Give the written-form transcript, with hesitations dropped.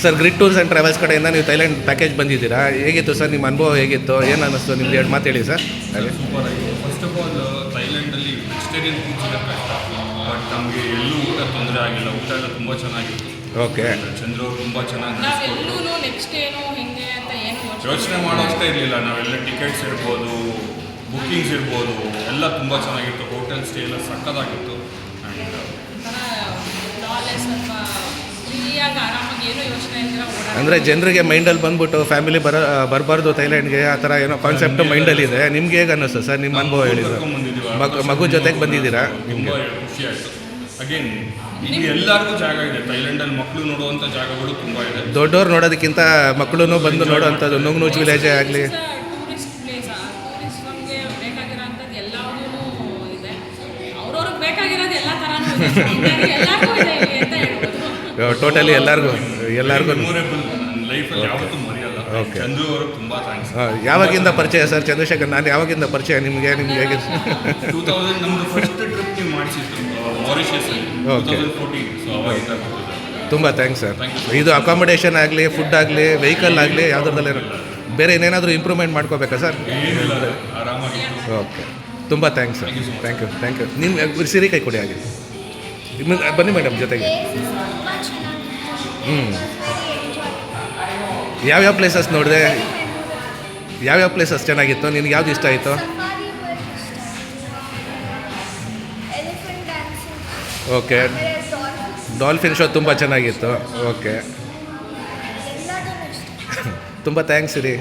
Sir grid tours and travels ಕಡೆಯಿಂದ ನೀವು Thailand package ಬಂದಿದ್ದೀರಾ. ಹೇಗಿತ್ತು ಸರ್ ನಿಮ್ಮ ಅನುಭವ ಹೇಗಿತ್ತು, ಏನು ಅನ್ನಿಸ್ತು ನಿಮ್ದು 2 ಮಾತು ಹೇಳಿ ಸರ್. ಹಾಗೆ ಸೂಪರ್ ಆಗಿದೆ. ಫಸ್ಟ್ ಆಫ್ ಆಲ್ ಥೈಲ್ಯಾಂಡಲ್ಲಿ ವೆಜಿಟೇರಿಯನ್ ಫುಡ್ ಸಿಗುತ್ತೆ, ಬಟ್ ನಮಗೆ ಎಲ್ಲೂ ಊಟ ತೊಂದರೆ ಆಗಿಲ್ಲ. ಊಟ ಎಲ್ಲ ತುಂಬ ಚೆನ್ನಾಗಿತ್ತು. ಓಕೆ. ಚಂದ್ರ ಅವರು ತುಂಬ ಚೆನ್ನಾಗಿ ನೆಕ್ಸ್ಟ್ ಏನು ಹಿಂಗೆ ಅಂತ ಏನು ಯೋಚನೆ ಮಾಡೋಷ್ಟೇ ಇರಲಿಲ್ಲ. ನಾವೆಲ್ಲ ಟಿಕೆಟ್ಸ್ ಇರ್ಬೋದು, ಬುಕ್ಕಿಂಗ್ಸ್ ಇರ್ಬೋದು, ಎಲ್ಲ ತುಂಬ ಚೆನ್ನಾಗಿತ್ತು. ಹೋಟೆಲ್ ಸ್ಟೇ ಎಲ್ಲ ಸಕ್ಕತ್ತಾಗಿತ್ತು. ಅಂದರೆ ಜನರಿಗೆ ಮೈಂಡಲ್ಲಿ ಬಂದ್ಬಿಟ್ಟು ಫ್ಯಾಮಿಲಿ ಬರಬಾರ್ದು ಥೈಲ್ಯಾಂಡ್ಗೆ ಆ ಥರ ಏನೋ ಕಾನ್ಸೆಪ್ಟು ಮೈಂಡಲ್ಲಿ ಇದೆ. ನಿಮ್ಗೆ ಹೇಗೆ ಅನ್ನಿಸ್ತು ಸರ್ ನಿಮ್ಮ ಅನುಭವ ಹೇಳಿದ್ರು? ಮಗು ಜೊತೆಗೆ ಬಂದಿದ್ದೀರಾ, ನಿಮಗೆ ಖುಷಿ ಆಯಿತು. ಅಗೇನ್ ಈಗ ಎಲ್ಲರಿಗೂ ಜಾಗ ಇದೆ ಥೈಲ್ಯಾಂಡಲ್ಲಿ. ಮಕ್ಕಳು ನೋಡುವಂಥ ಜಾಗಗಳು ತುಂಬ ಇದೆ. ದೊಡ್ಡವ್ರು ನೋಡೋದಕ್ಕಿಂತ ಮಕ್ಕಳು ಬಂದು ನೋಡೋವಂಥದ್ದು ನುಗ್ನೂಚ್ ವಿಲೇಜೇ ಆಗಲಿ. ಟೂರಿಸ್ಟ್ ಪ್ಲೇಸ್, ಟೂರಿಸ್ಟ್ಗೆ ಬೇಕಾಗಿರೋಂಥದ್ದು ಎಲ್ಲವೂ ಇದೆ. ಅವ್ರವ್ರಿಗೆ ಬೇಕಾಗಿರೋದು ಎಲ್ಲ ಥರನೂ ಇದೆ, ಎಲ್ಲರಿಗೂ ಇದೆ ಅಂತ ಹೇಳ್ಬೋದು. ಟೋಟಲಿ ಎಲ್ಲರಿಗೂ ಮೆಮೊರೇಬಲ್. ನನ್ನ ಲೈಫಲ್ಲಿ ಯಾವತ್ತೂ ಮರೆಯಲ್ಲ. ಓಕೆ. ಚಂದ್ರು ಅವ್ರಿಗೆ ತುಂಬ ಥ್ಯಾಂಕ್ಸ್. ಯಾವಾಗಿಂದ ಪರಿಚಯ ಸರ್ ಚಂದ್ರಶೇಖರ್? ನಾನು ಯಾವಾಗಿಂದ ಪರಿಚಯ ನಿಮಗೆ ಹೇಗೆ? 2000 ನಮ್ಮದು ಫಸ್ಟ್ ಟ್ರಿಪ್ ನೀವು ಮಾಡಿಸಿದ್ದು ಮಾರಿಷಿಯಸ್ಸಲ್ಲಿ, 2014. ಸೊ ಅವಾಗಿಂದ ತುಂಬ ಥ್ಯಾಂಕ್ಸ್ ಸರ್. ಇದು ಅಕಾಮಿಡೇಷನ್ ಆಗಲಿ, ಫುಡ್ ಆಗಲಿ, ವೆಹಿಕಲ್ ಆಗಲಿ, ಯಾವುದ್ರಲ್ಲೇ ಬೇರೆ ಏನೇನಾದರೂ ಇಂಪ್ರೂವ್ಮೆಂಟ್ ಮಾಡ್ಕೋಬೇಕಾ ಸರ್? ಏನಿಲ್ಲ, ಆರಾಮಾಗಿ. ಓಕೆ, ತುಂಬ ಥ್ಯಾಂಕ್ಸ್ ಸರ್. Thank you. ನಿಮ್ಮ ಸಿರಿ ಕೈ ಕೊಡಿ ಆಗಿದೆ. ಬನ್ನಿ ಮೇಡಮ್ ಜೊತೆಗೆ. ಯಾವ್ಯಾವ ಪ್ಲೇಸಸ್ ನೋಡಿದೆ? ಯಾವ್ಯಾವ ಪ್ಲೇಸಸ್ ಚೆನ್ನಾಗಿತ್ತು? ನಿನ್ಗೆ ಯಾವ್ದು ಇಷ್ಟ ಆಯಿತು? ಓಕೆ. ಡಾಲ್ಫಿನ್ ಶೋ ತುಂಬ ಚೆನ್ನಾಗಿತ್ತು. ಓಕೆ. ತುಂಬ ಥ್ಯಾಂಕ್ಸ್ ರೀ.